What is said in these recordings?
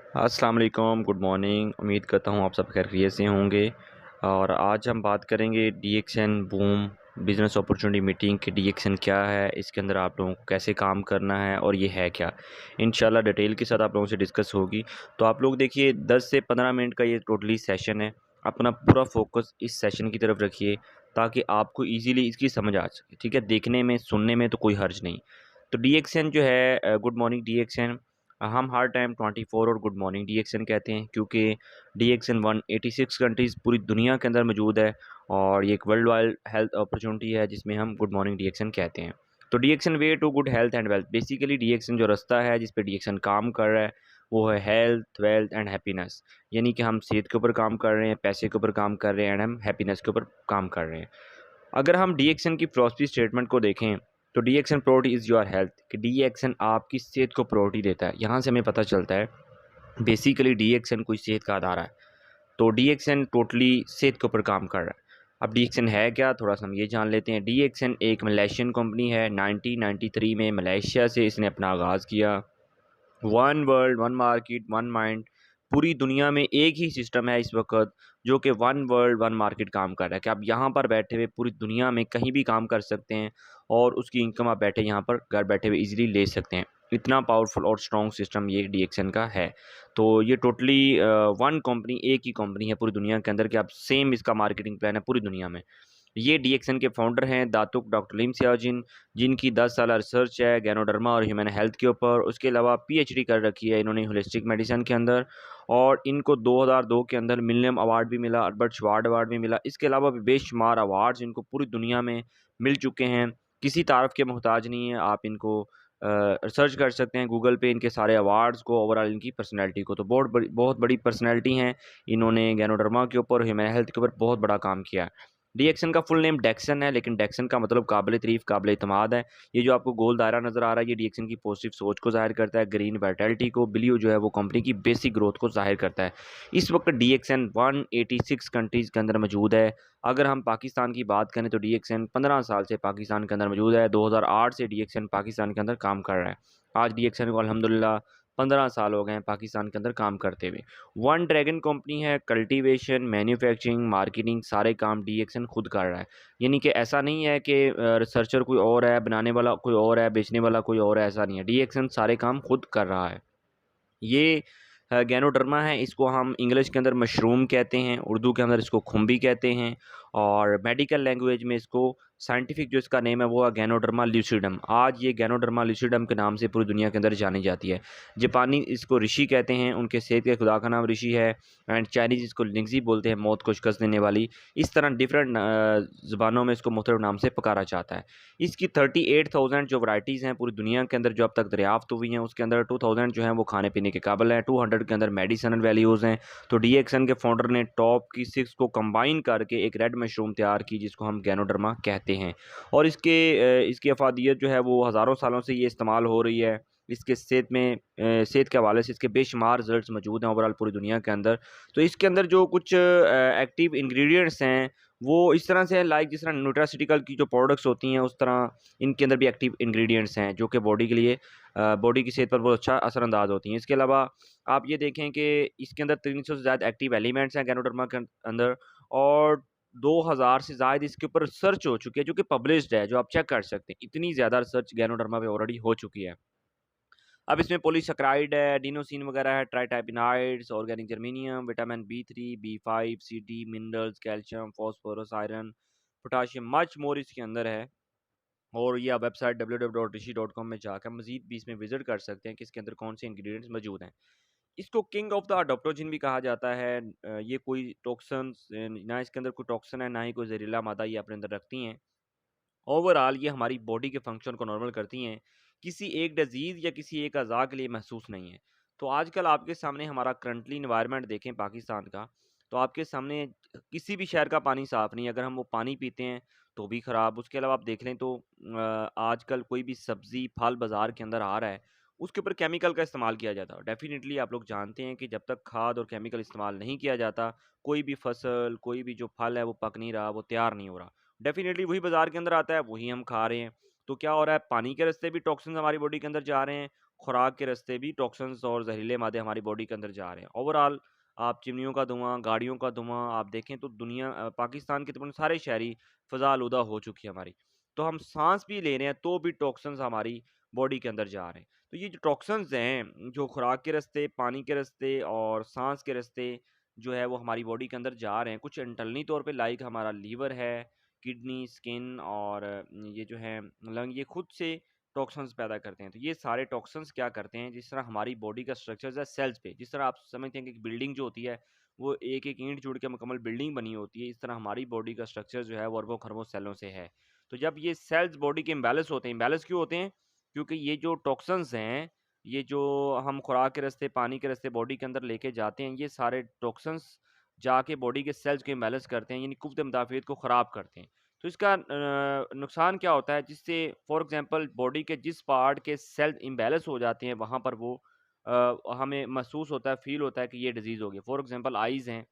अस्सलाम वालेकुम, good morning. उम्मीद करता हूँ आप सब खैरियत से होंगे। और आज हम बात करेंगे DXN boom business opportunity meeting कि डीएक्सएन क्या है, इसके अंदर आप लोगों को कैसे काम करना है और ये है क्या। इंशाल्लाह डिटेल के साथ आप लोगों से डिस्कस होगी। तो आप लोग देखिए 10 से 15 मिनट का ये टोटली सेशन है। अपना पूरा फोकस इस सेशन की तरफ रखिए ताकि आपको ईज़िली इसकी समझ आ सके, ठीक है। देखने में, सुनने में तो कोई हर्ज नहीं। तो डीएक्सएन जो है गुड मॉर्निंग डीएक्सएन, हम हर टाइम 24 और गुड मॉर्निंग डीएक्सएन कहते हैं क्योंकि डीएक्सएन 186 कंट्रीज़ पूरी दुनिया के अंदर मौजूद है और ये एक वर्ल्ड वाइड हेल्थ अपॉर्चुनिटी है जिसमें हम गुड मॉर्निंग डीएक्सएन कहते हैं। तो DXN way to good health and wealth, basically DXN जो रास्ता है जिस पे डीएक्सएन काम कर रहा है वो है हेल्थ, वेल्थ एंड हैप्पीनेस। यानी कि हम सेहत के ऊपर काम कर रहे हैं, पैसे के ऊपर काम कर रहे हैं एंड हम हैप्पीनेस के ऊपर काम कर रहे हैं। अगर हम डीएक्सएन की फिलॉसफी स्टेटमेंट को देखें तो DXN priority is your health, कि डीएक्सएन आपकी सेहत को प्रायोरिटी देता है। यहाँ से हमें पता चलता है बेसिकली डीएक्सएन कोई सेहत का अदारा है। तो डीएक्सएन टोटली सेहत के ऊपर काम कर रहा है। अब डीएक्सएन है क्या, थोड़ा सा हम ये जान लेते हैं। डीएक्सएन एक मलेशियन कंपनी है। 1993 में मलेशिया से इसने अपना आगाज़ किया। One world, one market, one mind, पूरी दुनिया में एक ही सिस्टम है इस वक्त जो कि वन वर्ल्ड वन मार्केट काम कर रहा है, कि आप यहाँ पर बैठे हुए पूरी दुनिया में कहीं भी काम कर सकते हैं और उसकी इनकम आप बैठे यहाँ पर घर बैठे हुए इजीली ले सकते हैं। इतना पावरफुल और स्ट्रॉन्ग सिस्टम ये डीएक्सएन का है। तो ये टोटली वन कंपनी, एक ही कंपनी है पूरी दुनिया के अंदर, कि आप सेम इसका मार्केटिंग प्लान है पूरी दुनिया में। ये डीएक्सएन के फाउंडर हैं दातुक डॉक्टर लीम सियाओजिन, जिनकी 10 साल रिसर्च है गैनोडर्मा और ह्यूमन हेल्थ के ऊपर। उसके अलावा पीएचडी कर रखी है इन्होंने होलिस्टिक मेडिसिन के अंदर, और इनको 2002 के अंदर मिलेनियम अवार्ड भी मिला, अल्बर्ट श्वार्ड अवार्ड भी मिला। इसके अलावा भी बेशुमार अवार्ड्स इनको पूरी दुनिया में मिल चुके हैं। किसी तारीफ के मोहताज नहीं है, आप इनको रिसर्च कर सकते हैं गूगल पे इनके सारे अवार्ड्स को, ओवरऑल इनकी पर्सनैलिटी को। तो बहुत बड़ी पर्सनैलिटी हैं। इन्होंने गैनोडर्मा के ऊपर, ह्यूमन हेल्थ के ऊपर बहुत बड़ा काम किया है। डीएक्सन का फुल नेम डेक्सन है, लेकिन डेक्सन का मतलब काबिल तारीफ़, काबिल इत्मीनान है। ये जो आपको गोल दायरा नज़र आ रहा है, ये डीएक्सन की पॉजिटिव सोच को ज़ाहिर करता है, ग्रीन वाइटैलिटी को, ब्लू जो है वो कंपनी की बेसिक ग्रोथ को ज़ाहिर करता है। इस वक्त डीएक्सन 186 कंट्रीज़ के अंदर मौजूद है। अगर हम पाकिस्तान की बात करें तो डीएक्सन 15 साल से पाकिस्तान के अंदर मौजूद है। 2008 से डीएक्सन पाकिस्तान के अंदर काम कर रहा है। आज डीएक्सन को अल्हम्दुलिल्लाह 15 साल हो गए हैं पाकिस्तान के अंदर काम करते हुए। वन ड्रैगन कंपनी है, कल्टीवेशन, मैन्युफैक्चरिंग, मार्केटिंग सारे काम डीएक्सन खुद कर रहा है। यानी कि ऐसा नहीं है कि रिसर्चर कोई और है, बनाने वाला कोई और है, बेचने वाला कोई और है, ऐसा नहीं है। डीएक्सन सारे काम खुद कर रहा है। ये गैनोडर्मा है, इसको हम इंग्लिश के अंदर मशरूम कहते हैं, उर्दू के अंदर इसको खुम्बी कहते हैं, और मेडिकल लैंग्वेज में इसको साइंटिफिक जो इसका नेम है वो है गैनोडर्मा ल्यूसिडम। आज ये गैनोडर्मा ल्यूसिडम के नाम से पूरी दुनिया के अंदर जानी जाती है। जापानी इसको ऋषि कहते हैं, उनके सेहत के खुदा का नाम ऋषि है। एंड चाइनीज़ इसको लिंगजी बोलते हैं, मौत को शिकस्त देने वाली। इस तरह डिफरेंट ज़ुबानों में इसको मुख्तलिफ नाम से पुकारा जाता है। इसकी 38,000 जो वैराइटीज़ हैं पूरी दुनिया के अंदर जो अब तक दरियाफ्त हुई हैं, उसके अंदर 2000 जो हैं वो खाने पीने के काबिल हैं, 200 के अंदर मेडिसिनल वैल्यूज़ हैं। तो डीएक्सन के फाउंडर ने टॉप की 6 को कंबाइन करके एक रेड मशरूम तैयार की जिसको हम गैनोडर्मा कहते हैं। और इसकी अफादियत जो है वो हज़ारों सालों से ये इस्तेमाल हो रही है। इसके सेहत के हवाले से इसके बेशुमार रिज़ल्ट्स मौजूद हैं ओवरऑल पूरी दुनिया के अंदर। तो इसके अंदर जो कुछ एक्टिव इंग्रीडिएंट्स हैं वो इस तरह से है, लाइक जिस तरह न्यूट्रास्यूटिकल की जो प्रोडक्ट्स होती हैं उस तरह इनके अंदर भी एक्टिव इंग्रेडिएंट्स हैं जो कि बॉडी के लिए बॉडी की सेहत पर बहुत अच्छा असरअंदाज होती हैं। इसके अलावा आप ये देखें कि इसके अंदर 300 से ज़्यादा एक्टिव एलिमेंट्स हैं गैनोडर्मा के अंदर, और 2000 से ज़ायद इसके ऊपर रिसर्च हो चुकी है जो कि पब्लिश्ड है, जो आप चेक कर सकते हैं। इतनी ज़्यादा रिसर्च गैनोडर्मा पे ऑलरेडी हो चुकी है। अब इसमें पॉलीसैकेराइड है, एडिनोसिन वगैरह है, ट्राइटाइपेनाइड्स, ऑर्गेनिक जर्मेनियम, विटामिन बी3, B five, C, D, minerals, calcium, phosphorus, iron, potassium, much more इसके अंदर है। और ये आप वेबसाइट www.rishi.com में जाकर मज़ीद भी इसमें विज़िट कर सकते हैं कि इसके अंदर कौन से इंग्रेडिएंट्स मौजूद हैं। इसको किंग ऑफ द अडॉप्टोजिन भी कहा जाता है। ये कोई टॉक्सिन्स ना इसके अंदर कोई टॉक्सिन है, ना ही कोई जहरीला मादा ये अपने अंदर रखती हैं। ओवरऑल ये हमारी बॉडी के फंक्शन को नॉर्मल करती हैं, किसी एक डिज़ीज़ या किसी एक अज़ा के लिए महसूस नहीं है। तो आजकल आपके सामने हमारा करंटली एनवायरनमेंट देखें पाकिस्तान का, तो आपके सामने किसी भी शहर का पानी साफ़ नहीं है। अगर हम वो पानी पीते हैं तो भी ख़राब। उसके अलावा आप देख लें तो आजकल कोई भी सब्ज़ी, फल बाज़ार के अंदर आ रहा है, उसके ऊपर केमिकल का इस्तेमाल किया जाता है। डेफ़िनिटली आप लोग जानते हैं कि जब तक खाद और केमिकल इस्तेमाल नहीं किया जाता, कोई भी फसल, कोई भी जो फल है वो पक नहीं रहा, वो तैयार नहीं हो रहा। डेफ़िनेटली वही बाज़ार के अंदर आता है, वही हम खा रहे हैं। तो क्या हो रहा है, पानी के रास्ते भी टॉक्सिन्स हमारी बॉडी के अंदर जा रहे हैं, खुराक के रास्ते भी टॉक्सिन्स और ज़हरीले मादे हमारी बॉडी के अंदर जा रहे हैं। ओवरऑल आप चिमनियों का धुआँ, गाड़ियों का धुआँ आप देखें तो पाकिस्तान के तकरीबन सारे शहरी फ़ज़ा आलूदा हो चुकी है हमारी। तो हम साँस भी ले रहे हैं तो भी टॉक्सिन्स हमारी बॉडी के अंदर जा रहे हैं। तो ये जो टॉक्सिन्स हैं, जो खुराक के रास्ते, पानी के रास्ते और साँस के रास्ते जो है वो हमारी बॉडी के अंदर जा रहे हैं। कुछ इंटरनली तौर पे लाइक हमारा लीवर है, किडनी, स्किन और ये जो है लंग, ये खुद से टॉक्सिन्स पैदा करते हैं। तो ये सारे टॉक्सिन्स क्या करते हैं, जिस तरह हमारी बॉडी का स्ट्रक्चर है सेल्स पे, जिस तरह आप समझते हैं कि एक बिल्डिंग जो होती है, वो एक-एक ईंट जुड़ के मुकम्मल बिल्डिंग बनी होती है, इस तरह हमारी बॉडी का स्ट्रक्चर जो है वो अरबों-खरबों सेलों से है। तो जब ये सेल्स बॉडी के इम्बैलेंस होते हैं, इम्बैलेंस क्यों होते हैं? क्योंकि ये जो टॉक्सिन्स हैं, ये जो हम खुराक के रास्ते, पानी के रास्ते बॉडी के अंदर लेके जाते हैं, ये सारे टॉक्सिन्स जाके बॉडी के सेल्स को इम्बैलेंस करते हैं, यानी कुव्वत मुदाफ़ियत को ख़राब करते हैं। तो इसका नुकसान क्या होता है, जिससे फॉर एग्ज़ाम्पल बॉडी के जिस पार्ट के सेल इम्बैलेंस हो जाते हैं, वहाँ पर वो हमें महसूस होता है, फ़ील होता है कि ये डिज़ीज़ हो गई। फॉर एग्ज़ाम्पल आइज़ हैं,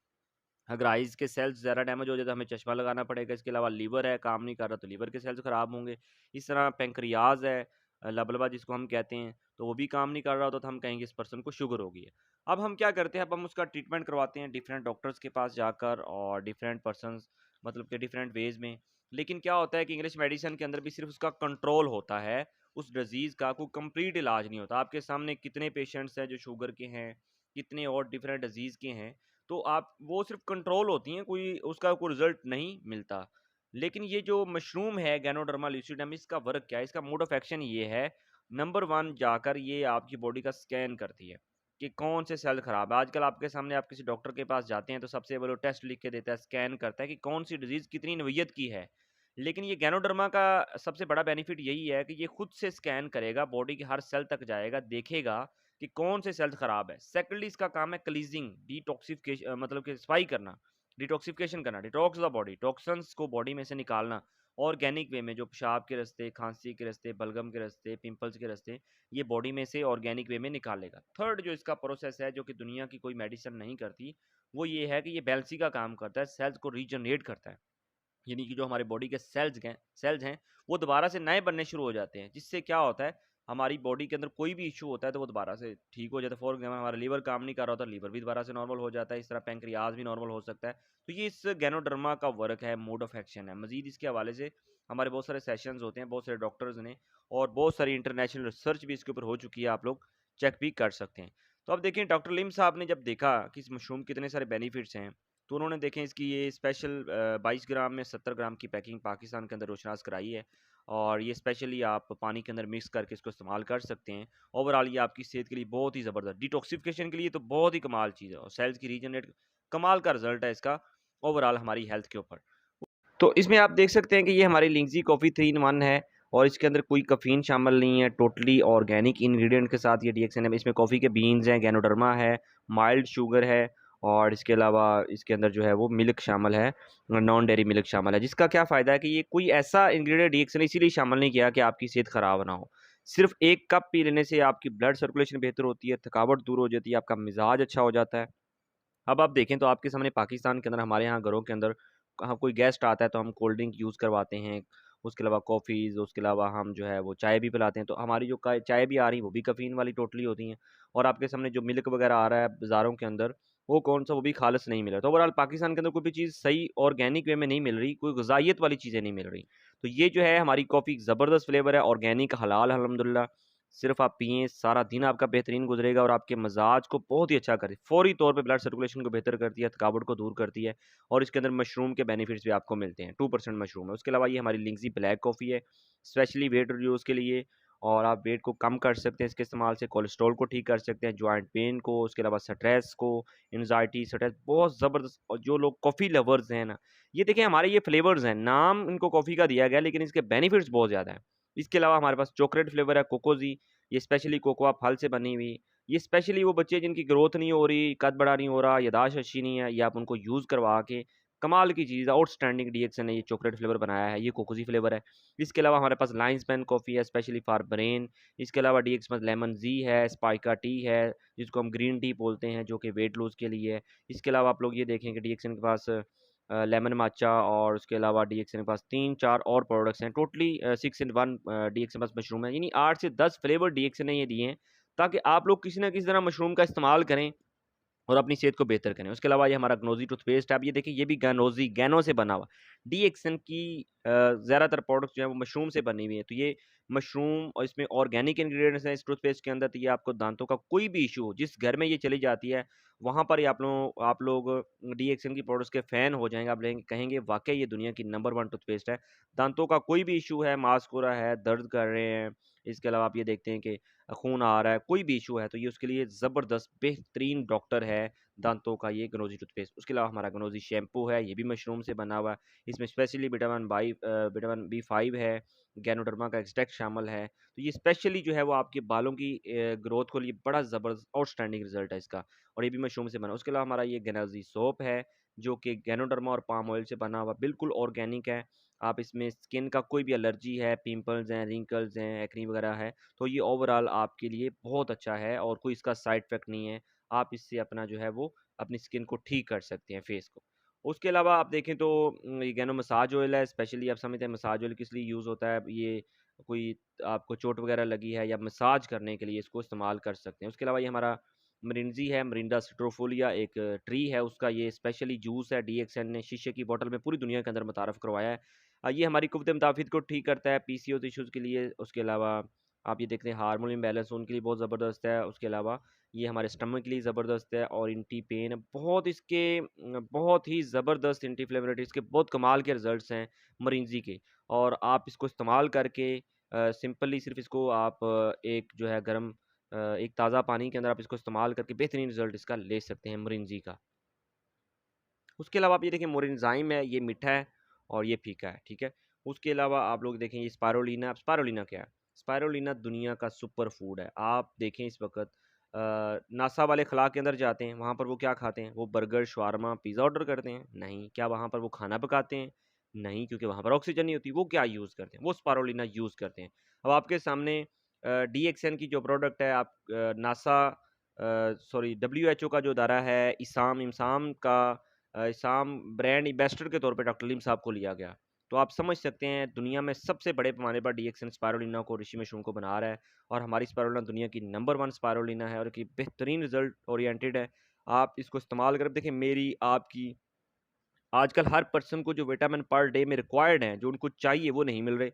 अगर आइज़ के सेल्स ज़्यादा डैमेज हो जाए तो हमें चश्मा लगाना पड़ेगा। इसके अलावा लीवर है, काम नहीं कर रहा तो लीवर के सेल्स ख़राब होंगे। इस तरह पैंक्रियाज़ है, लबलबा जिसको हम कहते हैं, तो वो भी काम नहीं कर रहा होता तो हम कहेंगे इस पर्सन को शुगर हो गई है। अब हम क्या करते हैं, अब हम उसका ट्रीटमेंट करवाते हैं डिफरेंट डॉक्टर्स के पास जाकर और डिफरेंट पर्सन्स मतलब कि डिफरेंट वेज़ में। लेकिन क्या होता है कि इंग्लिश मेडिसिन के अंदर भी सिर्फ़ उसका कंट्रोल होता है, उस डिज़ीज़ का कोई कंप्लीट इलाज नहीं होता। आपके सामने कितने पेशेंट्स हैं जो शुगर के हैं, कितने और डिफरेंट डिज़ीज़ के हैं। तो आप वो सिर्फ़ कंट्रोल होती हैं, कोई उसका कोई रिज़ल्ट नहीं मिलता। लेकिन ये जो मशरूम है गैनोडर्मा लूसिडम, इसका वर्क क्या है? इसका मोड ऑफ एक्शन ये है, नंबर 1 जाकर ये आपकी बॉडी का स्कैन करती है, कि कौन से सेल खराब है। आजकल आपके सामने आप किसी डॉक्टर के पास जाते हैं तो सबसे पहले वो टेस्ट लिख के देता है, स्कैन करता है कि कौन-सी डिज़ीज़ कितनी नोयत की है। लेकिन ये गैनोडर्मा का सबसे बड़ा बेनिफिट यही है कि ये खुद से स्कैन करेगा, बॉडी के हर सेल तक जाएगा, देखेगा कि कौन से सेल्स खराब है। सेकंडली इसका काम है क्लीजिंग, मतलब कि सफाई करना, डिटॉक्सिफिकेशन करना, डिटॉक्स द बॉडी, टॉक्सिन्स को बॉडी में से निकालना, ऑर्गेनिक वे में जो पेशाब के रास्ते, खाँसी के रास्ते, बलगम के रास्ते, पिंपल्स के रास्ते, ये बॉडी में से ऑर्गेनिक वे में निकालेगा। थर्ड जो इसका प्रोसेस है, जो कि दुनिया की कोई मेडिसिन नहीं करती, वो ये है कि ये बैलेंसिंग का काम करता है, सेल्स को रीजनरेट करता है। यानी कि जो हमारे बॉडी के सेल्स हैं, वो दोबारा से नए बनने शुरू हो जाते हैं, जिससे क्या होता है, हमारी बॉडी के अंदर कोई भी इश्यू होता है, तो वो दोबारा से ठीक हो जाता है। फॉर एग्ज़ाम्पल हमारा लीवर काम नहीं कर रहा होता, लीवर भी दोबारा से नॉर्मल हो जाता है, इस तरह पैंक्रियाज़ भी नॉर्मल हो सकता है। तो ये इस गैनोडर्मा का वर्क है, मोड ऑफ एक्शन है। मज़ीद इसके हवाले से हमारे बहुत सारे सेशंस होते हैं, बहुत सारे डॉक्टर्स ने और बहुत सारी इंटरनेशनल रिसर्च भी इसके ऊपर हो चुकी है, आप लोग चेक भी कर सकते हैं। तो अब देखिए डॉक्टर लिम साहब ने जब देखा कि इस मशरूम के कितने सारे बेनिफिट्स हैं, तो उन्होंने देखें इसकी ये स्पेशल 22 ग्राम में 70 ग्राम की पैकिंग पाकिस्तान के अंदर रोशनास कराई है और ये स्पेशली आप पानी के अंदर मिक्स करके इसको इस्तेमाल कर सकते हैं। ओवरऑल ये आपकी सेहत के लिए बहुत ही ज़बरदस्त, डिटॉक्सिफिकेशन के लिए तो बहुत ही कमाल चीज़ है और सेल्स की रीजनरेट कमाल का रिजल्ट है इसका ओवरऑल हमारी हेल्थ के ऊपर। तो इसमें आप देख सकते हैं कि ये हमारी लिंगज़ी कॉफ़ी 3 इन 1 है और इसके अंदर कोई कैफ़ीन शामिल नहीं है, टोटली ऑर्गेनिक इंग्रीडिएंट के साथ ये डीएक्सएन है। इसमें कॉफ़ी के बीन्स हैं, गैनोडर्मा है, माइल्ड शुगर है और इसके अलावा इसके अंदर जो है वो मिल्क शामिल है, नॉन डेयरी मिल्क शामिल है। जिसका क्या फ़ायदा है कि ये कोई ऐसा इंग्रीडिएंट डीएक्सएन इसीलिए शामिल नहीं किया कि आपकी सेहत ख़राब ना हो। सिर्फ़ 1 कप पी लेने से आपकी ब्लड सर्कुलेशन बेहतर होती है, थकावट दूर हो जाती है, आपका मिज़ाज अच्छा हो जाता है। अब आप देखें तो आपके सामने पाकिस्तान के अंदर हमारे यहाँ घरों के अंदर कहाँ कोई गेस्ट आता है तो हम कोल्ड ड्रिंक यूज़ करवाते हैं। उसके अलावा कॉफ़ीज़, उसके अलावा हम जो है वो चाय भी पिलाते हैं। तो हमारी जो चाय भी आ रही है वो भी कैफ़ीन वाली टोटली होती हैं। और आपके सामने जो मिल्क वग़ैरह आ रहा है बाज़ारों के अंदर, वो कौन-सा वो भी ख़ालिस नहीं मिल रहा। तो ओवरऑल पाकिस्तान के अंदर कोई भी चीज़ सही ऑर्गेनिक वे में नहीं मिल रही, कोई ग़िज़ाइयत वाली चीज़ें नहीं मिल रही। तो ये जो है हमारी कॉफ़ी ज़बरदस्त फ्लेवर है, ऑर्गेनिक हलाल अल्हम्दुलिल्लाह। सिर्फ़ आप पिएँ, सारा दिन आपका बेहतरीन गुज़रेगा और आपके मिज़ाज को बहुत ही अच्छा करे फ़ौरी तौर पे ब्लड सर्कुलेशन को बेहतर करती है, थकावट को दूर करती है और इसके अंदर मशरूम के बेनिफिट्स भी आपको मिलते हैं, 2% मशरूम है। उसके अलावा ये हमारी लिंगज़ी ब्लैक कॉफ़ी है, स्पेशली वेट रिड्यूस के लिए और आप वेट को कम कर सकते हैं इसके इस्तेमाल से, कोलेस्ट्रॉल को ठीक कर सकते हैं, जॉइंट पेन को, उसके अलावा स्ट्रेस को, एंग्ज़ायटी, स्ट्रेस बहुत ज़बरदस्त और जो लोग कॉफ़ी लवर्स हैं ना, ये देखिए हमारे ये फ्लेवर्स हैं, नाम इनको कॉफ़ी का दिया गया है लेकिन इसके बेनिफिट्स बहुत ज़्यादा हैं। इसके अलावा हमारे पास चॉकलेट फ्लेवर है कोकोज़ी, ये स्पेशली कोकोआ फल से बनी हुई, ये स्पेशली वो बच्चे जिनकी ग्रोथ नहीं हो रही, कद बड़ा नहीं हो रहा, याददाश्त अच्छी नहीं है, ये आप उनको यूज़ करवा के कमाल की चीज़ है, आउटस्टैंडिंग डीएक्स ने ये चॉकलेट फ्लेवर बनाया है, ये कोकोज़ी फ्लेवर है। इसके अलावा हमारे पास लायंस पेन कॉफ़ी है स्पेशली फॉर ब्रेन, इसके अलावा डीएक्स में लेमन ज़ी है, स्पाइका टी है, जिसको हम ग्रीन टी बोलते हैं, जो कि वेट लूज़ के लिए है। इसके अलावा आप लोग ये देखें कि डीएक्सन के पास लेमन माचा और उसके अलावा डीएक्सन के पास 3-4 और प्रोडक्ट्स हैं। टोटली 6 इन 1 डीएक्सन के पास मशरूम है। यानी 8 से 10 फ्लेवर डीएक्सन ने ये दिए हैं, ताकि आप लोग किसी न किसी तरह मशरूम का इस्तेमाल करें और अपनी सेहत को बेहतर करें। उसके अलावा ये हमारा ग्नोज़ी टूथपेस्ट है, आप ये देखिए ये भी गनोज़ी गैनो से बना हुआ। डीएक्सएन की ज़्यादातर प्रोडक्ट्स जो हैं वो मशरूम से बनी हुई हैं, तो ये मशरूम और इसमें ऑर्गेनिक इंग्रीडिएंट्स हैं इस टूथपेस्ट के अंदर, तो ये आपको दाँतों का कोई भी इश्यू हो, जिस घर में ये चली जाती है, वहाँ पर ही आप लोग डीएक्सएन की प्रोडक्ट्स के फ़ैन हो जाएँगे, आप लेंगे कहेंगे वाक़ई ये दुनिया की नंबर 1 टूथपेस्ट है। दाँतों का कोई भी इश्यू है, मांस हो रहा है, दर्द कर रहे हैं, इसके अलावा आप ये देखते हैं कि खून आ रहा है, कोई भी इश्यू है, तो ये उसके लिए ज़बरदस्त बेहतरीन डॉक्टर है दांतों का ये गनोज़ी टूथपेस्ट। उसके अलावा हमारा गनोज़ी शैम्पू है, ये भी मशरूम से बना हुआ है। इसमें स्पेशली विटामिन बी5 है, गैनोडर्मा का एक्सट्रैक्ट शामिल है। तो ये स्पेशली जो है वो आपके बालों की ग्रोथ को लिए बड़ा ज़बरदस्त आउटस्टैंडिंग रिज़ल्ट है इसका, और ये भी मशरूम से बना। उसके अलावा हमारा ये गनाज़ी सोप है, जो कि गैनोडर्मा और पाम ऑयल से बना हुआ बिल्कुल ऑर्गेनिक है। आप इसमें स्किन का कोई भी एलर्जी है, पिंपल्स हैं, रिंकल्स हैं, एक्ने वगैरह है, तो ये ओवरऑल आपके लिए बहुत अच्छा है और कोई इसका साइड इफ़ेक्ट नहीं है। आप इससे अपना जो है वो अपनी स्किन को ठीक कर सकते हैं, फेस को। उसके अलावा आप देखें तो ये गैनो मसाज ऑयल है, स्पेशली आप समझते हैं मसाज ऑयल किस लिए यूज़ होता है। ये कोई आपको चोट वगैरह लगी है या मसाज करने के लिए इसको इस्तेमाल कर सकते हैं। उसके अलावा ये हमारा मरिंजी है, मरिंडा सिट्रोफोलिया एक ट्री है, उसका ये स्पेशली जूस है, डीएक्सएन ने शीशे की बोतल में पूरी दुनिया के अंदर मुतारफ़ करवाया है। ये हमारी कुव्वत मुदाफ़ित को ठीक करता है, पीसीओएस इश्यूज़ के लिए। उसके अलावा आप ये देखते हैं हार्मोन इम्बैलेंस उनके लिए बहुत ज़बरदस्त है। उसके अलावा ये हमारे स्टमक के लिए ज़बरदस्त है और एंटी पेन है। बहुत ही ज़बरदस्त एंटी इन्फ्लेमेटरी इसके बहुत कमाल के रिज़ल्ट्स हैं मरीज़ी के, और आप इसको इस्तेमाल करके सिंपली सिर्फ़ इसको आप एक जो है एक ताज़ा पानी के अंदर आप इसको इस्तेमाल करके बेहतरीन रिज़ल्ट इसका ले सकते हैं मरीज़ी का। उसके अलावा आप ये देखिए मोरिनज़ाइम है, ये मीठा है और ये फीका है, ठीक है? उसके अलावा आप लोग देखें ये स्पारुलिना। अब स्पारुलिना क्या है? स्पारुलिना दुनिया का सुपर फूड है। आप देखें इस वक़्त नासा वाले ख़ला के अंदर जाते हैं, वहाँ पर वो क्या खाते हैं? वो बर्गर, शवारमा, पिज़्ज़ा ऑर्डर करते हैं? नहीं। क्या वहाँ पर वो खाना पकाते हैं? नहीं, क्योंकि वहाँ पर ऑक्सीजन नहीं होती। वो क्या यूज़ करते हैं? वो स्पारुलिना यूज़ करते हैं। अब आपके सामने डीएक्सएन की जो प्रोडक्ट है, आप सॉरी डब्ल्यूएचओ का जो अदारा है, इसाम का इसाम ब्रांड एम्बेसडर के तौर पे डॉक्टर लीम साहब को लिया गया। तो आप समझ सकते हैं दुनिया में सबसे बड़े पैमाने पर डीएक्सएन स्पारुलिना को ऋषि मशरूम को बना रहा है, और हमारी स्पारुलिना दुनिया की नंबर 1 स्पारुलिना है और कि बेहतरीन रिज़ल्ट ओरिएंटेड है। आप इसको इस्तेमाल करें, देखिए मेरी आपकी आजकल हर पर्सन को जो विटामिन पर डे में रिक्वायर्ड हैं, जो उनको चाहिए वो नहीं मिल रहे।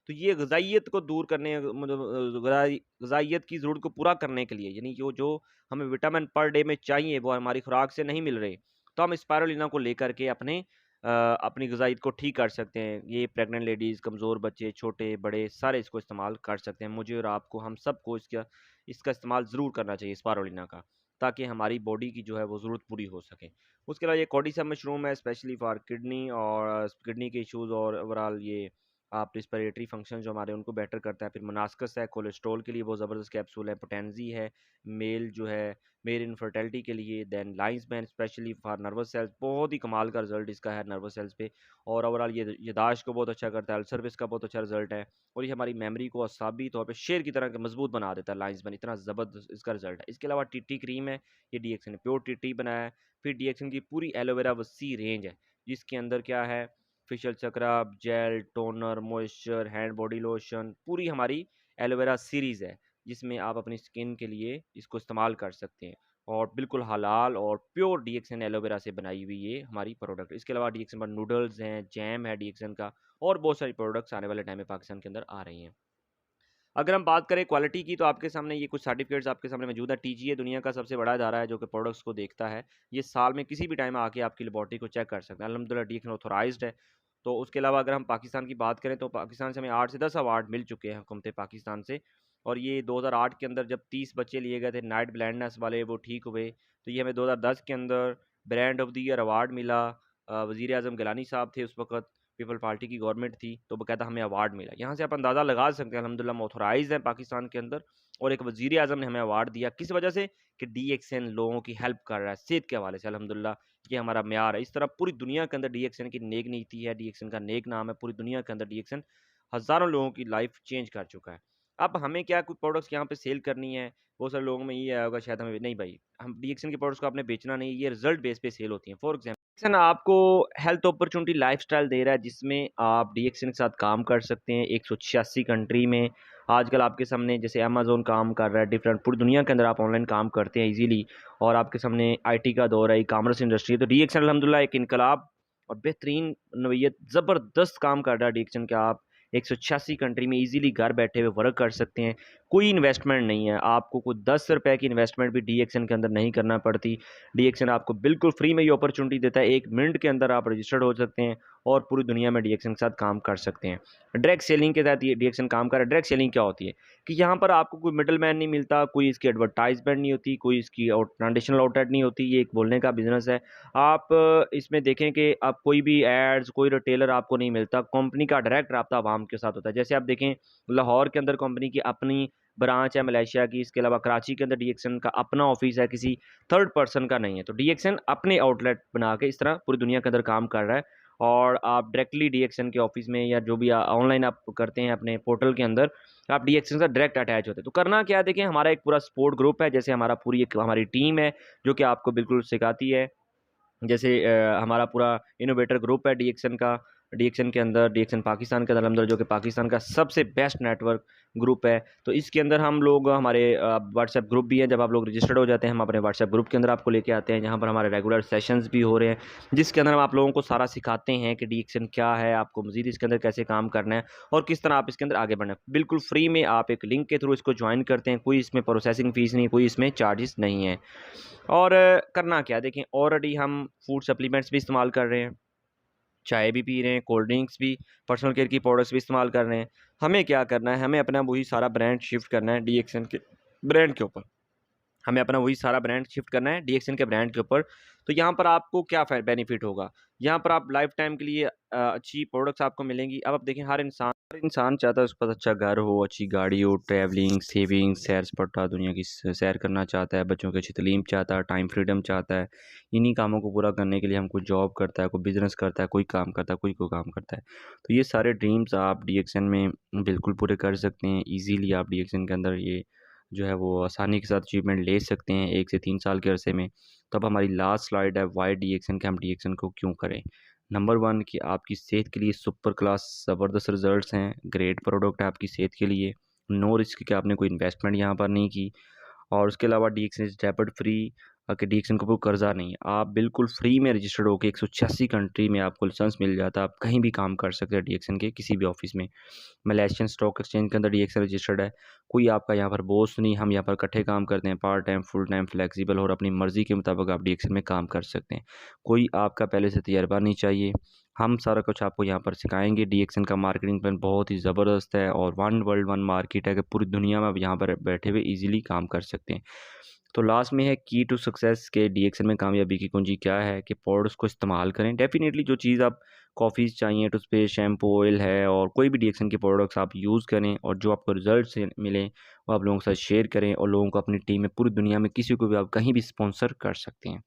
तो ये ग़िज़ाइयत को दूर करने मतलब ग़िज़ाइयत की ज़रूरत को पूरा करने के लिए, यानी जो जो हमें विटामिन पर डे में चाहिए वो हमारी खुराक से नहीं मिल रहे। तो हम स्पारुलिना को लेकर के अपनी ग़िज़ाइयत को ठीक कर सकते हैं। ये प्रेग्नेंट लेडीज़, कमज़ोर बच्चे, छोटे, बड़े सारे इसको इस्तेमाल कर सकते हैं। मुझे और आपको, हम सबको इसका इसका इस्तेमाल ज़रूर करना चाहिए स्पारुलिना का, ताकि हमारी बॉडी की जो है वो ज़रूरत पूरी हो सके। उसके अलावा ये कॉर्डिसम मशरूम है, स्पेशली फॉर किडनी और किडनी के इश्यूज़, और ओवरऑल ये आप रिस्पिरेटरी फंक्शन जो हमारे उनको बेटर करता है। फिर मोनास्कस है, कोलेस्ट्रॉल के लिए बहुत ज़बरदस्त कैप्सूल है। पोटेंजी है, मेल जो है मेल इनफर्टिलिटी के लिए। Then lion's mane specially for nervous cells, बहुत ही कमाल का रिजल्ट इसका है नर्वस सेल्स पे, और ओवरऑल ये याददाश्त को बहुत अच्छा करता है। अल्सर पे इसका बहुत अच्छा रिजल्ट है, और ये हमारी मेमोरी को असाबी तौर पे शेर की तरह मजबूत बना देता है। लाइन्स मैन इतना ज़बरदस्त इसका रिजल्ट है। इसके अलावा टीटी क्रीम है, ये डीएक्सन ने प्योर टीटी बनाया है। फिर डीएक्सन की पूरी एलोवेरा वसी रेंज है, जिसके अंदर क्या है, facial scrub, gel, toner, moisture, hand body lotion, पूरी हमारी एलोवेरा सीरीज़ है, जिसमें आप अपनी स्किन के लिए इसको इस्तेमाल कर सकते हैं, और बिल्कुल हलाल और प्योर डीएक्सन एलोवेरा से बनाई हुई ये हमारी प्रोडक्ट। इसके अलावा डीएक्सन पर नूडल्स हैं, जैम है डीएक्सन का, और बहुत सारी प्रोडक्ट्स आने वाले टाइम में पाकिस्तान के अंदर आ रही हैं। अगर हम बात करें क्वालिटी की, तो आपके सामने ये कुछ सर्टिफिकेट्स आपके सामने मौजूद है। टीजीए दुनिया का सबसे बड़ा अदारा है जो कि प्रोडक्ट्स को देखता है। ये साल में किसी भी टाइम आके आपकी लेबॉरेटरी को चेक कर सकता है। अल्हम्दुलिल्लाह डीएक्सन ऑथोराइज़्ड है। तो उसके अलावा अगर हम पाकिस्तान की बात करें, तो पाकिस्तान से हमें 8 से 10 अवार्ड मिल चुके हैं हुकूमत पाकिस्तान से। और ये 2008 के अंदर जब 30 बच्चे लिए गए थे नाइट ब्लाइंडनेस वाले, वो ठीक हुए। तो ये हमें 2010 के अंदर brand of the year award मिला। वज़ीर-ए-आज़म गिलानी साहब थे उस वक़्त, पीपल पार्टी की गवर्नमेंट थी, तो बाकायदा हमें अवार्ड मिला। यहाँ से आप अंदाज़ा लगा सकते हैं अल्हम्दुलिल्लाह हम ऑथोराइज़्ड हैं पाकिस्तान के अंदर, और एक वज़ीर-ए-आज़म ने हमें अवार्ड दिया। किस वजह से? कि डीएक्सन लोगों की हेल्प कर रहा है, सेहत के हवाले से अल्हम्दुलिल्लाह ये हमारा म्यार है। इस तरह पूरी दुनिया के अंदर डीएक्सन की नेक नीति है, डीएक्सन का नेक नाम है, पूरी दुनिया के अंदर डीएक्सन हज़ारों लोगों की लाइफ़ चेंज कर चुका है। अब हमें क्या कुछ प्रोडक्ट्स यहाँ पे सेल करनी है, बहुत सारे लोगों में ये आया होगा शायद हमें, नहीं भाई, हम डीएक्सन के प्रोडक्ट्स को आपने बेचना नहीं, ये रिज़ल्ट बेस पे सेल होती हैं। फॉर एग्ज़ाम्पल डीएक्सन आपको हेल्थ अपॉर्च्युनिटी लाइफ़स्टाइल दे रहा है, जिसमें आप डीएक्सन के साथ काम कर सकते हैं 186 कंट्री में। आजकल आपके सामने जैसे अमेज़न काम कर रहा है, डिफरेंट पूरी दुनिया के अंदर आप ऑनलाइन काम करते हैं ईज़िली, और आपके सामने आईटी का दौर है, ई-कॉमर्स इंडस्ट्री है, तो डीएक्सन अल्हम्दुलिल्लाह एक इनकलाब और बेहतरीन नोयत ज़बरदस्त काम कर रहा है डीएक्सन का। आप 186 कंट्री में ईज़िली घर बैठे हुए वर्क कर सकते हैं। कोई इन्वेस्टमेंट नहीं है, आपको कोई 10 रुपए की इन्वेस्टमेंट भी डीएक्सन के अंदर नहीं करना पड़ती। डीएक्सन आपको बिल्कुल फ्री में ये अपॉर्चुनिटी देता है, 1 मिनट के अंदर आप रजिस्टर्ड हो सकते हैं और पूरी दुनिया में डीएक्सन के साथ काम कर सकते हैं। डायरेक्ट सेलिंग के तहत ये डीएक्सन काम कर रहा है। डायरेक्ट सेलिंग क्या होती है कि यहाँ पर आपको कोई मिडल मैन नहीं मिलता, कोई इसकी एडवर्टाइजमेंट नहीं होती, कोई इसकी ट्रांजिशनल आउटलेट नहीं होती, ये एक बोलने का बिजनेस है। आप इसमें देखें कि आप कोई भी एड्स, कोई रिटेलर आपको नहीं मिलता, कंपनी का डायरेक्ट राब्ता आवाम के साथ होता है। जैसे आप देखें लाहौर के अंदर कंपनी की अपनी ब्रांच है मलेशिया की, इसके अलावा कराची के अंदर डीएक्सन का अपना ऑफिस है, किसी थर्ड पर्सन का नहीं है। तो डीएक्सन अपने आउटलेट बना के इस तरह पूरी दुनिया के अंदर काम कर रहा है, और आप डायरेक्टली डीएक्सन के ऑफिस में या जो भी ऑनलाइन आप करते हैं अपने पोर्टल के अंदर, आप डीएक्सन से डायरेक्ट अटैच होते हैं। तो करना क्या है, देखिए हमारा एक पूरा सपोर्ट ग्रुप है, जैसे हमारा पूरी एक हमारी टीम है जो कि आपको बिल्कुल सिखाती है। जैसे हमारा पूरा इनोवेटर ग्रुप है डीएक्सन का, डीएक्सन के अंदर डीएक्सन पाकिस्तान के अंदर अल्हम्दुलिल्लाह जो कि पाकिस्तान का सबसे बेस्ट नेटवर्क ग्रुप है। तो इसके अंदर हम लोग हमारे व्हाट्सएप ग्रुप भी है, जब आप लोग रजिस्टर्ड हो जाते हैं हम अपने व्हाट्सएप ग्रुप के अंदर आपको लेके आते हैं, जहाँ पर हमारे रेगुलर सेशंस भी हो रहे हैं, जिसके अंदर हम आप लोगों को सारा सिखाते हैं कि डीएक्सन क्या है, आपको मज़ीद इसके अंदर कैसे काम करना है और किस तरह आप इसके अंदर आगे बढ़ना है। बिल्कुल फ्री में आप एक लिंक के थ्रू इसको ज्वाइन करते हैं, कोई इसमें प्रोसेसिंग फ़ीस नहीं, कोई इसमें चार्जेस नहीं है। और करना क्या है, देखें ऑलरेडी हम फूड सप्लीमेंट्स भी इस्तेमाल कर रहे हैं, चाय भी पी रहे हैं, कोल्ड ड्रिंक्स भी, पर्सनल केयर की प्रोडक्ट्स भी इस्तेमाल कर रहे हैं। हमें क्या करना है, हमें अपना वही सारा ब्रांड शिफ्ट करना है डीएक्सन के ब्रांड के ऊपर। हमें अपना वही सारा ब्रांड शिफ्ट करना है डीएक्सन के ब्रांड के ऊपर। तो यहाँ पर आपको क्या बेनिफिट होगा, यहाँ पर आप लाइफ टाइम के लिए अच्छी प्रोडक्ट्स आपको मिलेंगी। अब आप देखें हर इंसान चाहता है उसके पास अच्छा घर हो, अच्छी गाड़ी हो, ट्रैवलिंग, सेविंग, सैर सपाटा, दुनिया की सैर करना चाहता है, बच्चों की अच्छी तालीम चाहता है, टाइम फ्रीडम चाहता है। इन्हीं कामों को पूरा करने के लिए हम कोई जॉब करता है, कोई बिज़नेस करता है, कोई काम करता है, कोई काम करता है। तो ये सारे ड्रीम्स आप डीएक्सन में बिल्कुल पूरे कर सकते हैं। ईज़िली आप डीएक्सन के अंदर ये जो है वो आसानी के साथ अचीवमेंट ले सकते हैं 1 से 3 साल के अरसे में। तो अब हमारी लास्ट स्लाइड है व्हाई डीएक्सन, के हम डीएक्सन को क्यों करें। नंबर 1 कि आपकी सेहत के लिए सुपर क्लास ज़बरदस्त रिज़ल्ट्स हैं, ग्रेट प्रोडक्ट है आपकी सेहत के लिए, नो रिस्क कि आपने कोई इन्वेस्टमेंट यहाँ पर नहीं की। और उसके अलावा डीएक्सन इज़ डेबिट फ्री, कि डीएक्सन को कोई कर्जा नहीं है। आप बिल्कुल फ्री में रजिस्टर्ड होकर 186 कंट्री में आपको लाइसेंस मिल जाता है, आप कहीं भी काम कर सकते हैं डीएक्सन के किसी भी ऑफिस में। मलेशियन स्टॉक एक्सचेंज के अंदर डीएक्सन रजिस्टर्ड है, कोई आपका यहाँ पर बॉस नहीं, हम यहाँ पर इकट्ठे काम करते हैं, part time, full time, flexible, और अपनी मर्ज़ी के मुताबिक आप डीएक्सन में काम कर सकते हैं। कोई आपका पहले से तजर्बा नहीं चाहिए, हम सारा कुछ आपको यहाँ पर सिखाएंगे। डीएक्सन का मार्केटिंग प्लान बहुत ही ज़बरदस्त है और वन वर्ल्ड वन मार्केट है कि पूरी दुनिया में आप यहाँ पर बैठे हुए ईजिली काम कर सकते हैं। तो लास्ट में है की टू सक्सेस के डीएक्सन में कामयाबी की कुंजी क्या है, कि प्रोडक्ट्स को इस्तेमाल करें। डेफिनेटली जो चीज़ आप कॉफ़ीज़ चाहिए, टूथपेस्ट, शैम्पू, ऑयल है, और कोई भी डीएक्सन के प्रोडक्ट्स आप यूज़ करें, और जो आपको रिजल्ट से मिलें वो आप लोगों के साथ शेयर करें, और लोगों को अपनी टीम में पूरी दुनिया में किसी को भी आप कहीं भी स्पॉन्सर कर सकते हैं।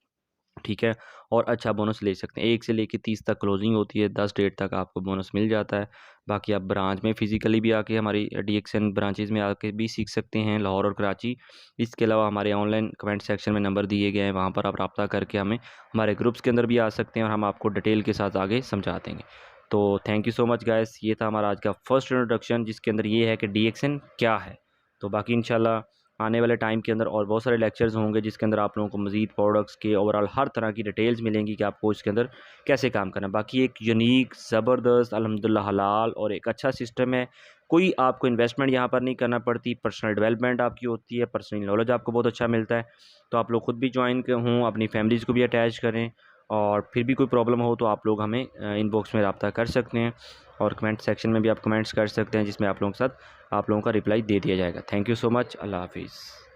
ठीक है, और अच्छा बोनस ले सकते हैं। 1 से लेके 30 तक क्लोजिंग होती है, 10 डेट तक आपको बोनस मिल जाता है। बाकी आप ब्रांच में फ़िज़िकली भी आके हमारी डीएक्सन ब्रांचेज़ में आके भी सीख सकते हैं, लाहौर और कराची। इसके अलावा हमारे ऑनलाइन कमेंट सेक्शन में नंबर दिए गए हैं, वहाँ पर आप राब्ता करके हमें हमारे ग्रुप्स के अंदर भी आ सकते हैं, और हम आपको डिटेल के साथ आगे समझा देंगे। तो thank you so much guys, ये था हमारा आज का फर्स्ट इंट्रोडक्शन, जिसके अंदर ये है कि डीएक्सन क्या है। तो बाकी इंशाल्लाह आने वाले टाइम के अंदर और बहुत सारे लेक्चर्स होंगे, जिसके अंदर आप लोगों को मज़ीद प्रोडक्ट्स के ओवरऑल हर तरह की डिटेल्स मिलेंगी कि आपको इसके अंदर कैसे काम करना है। बाकी एक यूनिक, ज़बरदस्त, अल्हम्दुलिल्लाह हलाल और एक अच्छा सिस्टम है। कोई आपको इन्वेस्टमेंट यहाँ पर नहीं करना पड़ती, पर्सनल डेवलपमेंट आपकी होती है, पर्सनल नॉलेज आपको बहुत अच्छा मिलता है। तो आप लोग खुद भी ज्वाइन हों, अपनी फैमिलीज़ को भी अटैच करें, और फिर भी कोई प्रॉब्लम हो तो आप लोग हमें इनबॉक्स में रब्ता कर सकते हैं, और कमेंट सेक्शन में भी आप कमेंट्स कर सकते हैं, जिसमें आप लोगों के साथ आप लोगों का रिप्लाई दे दिया जाएगा। थैंक यू सो मच, अल्लाह हाफ़िज़।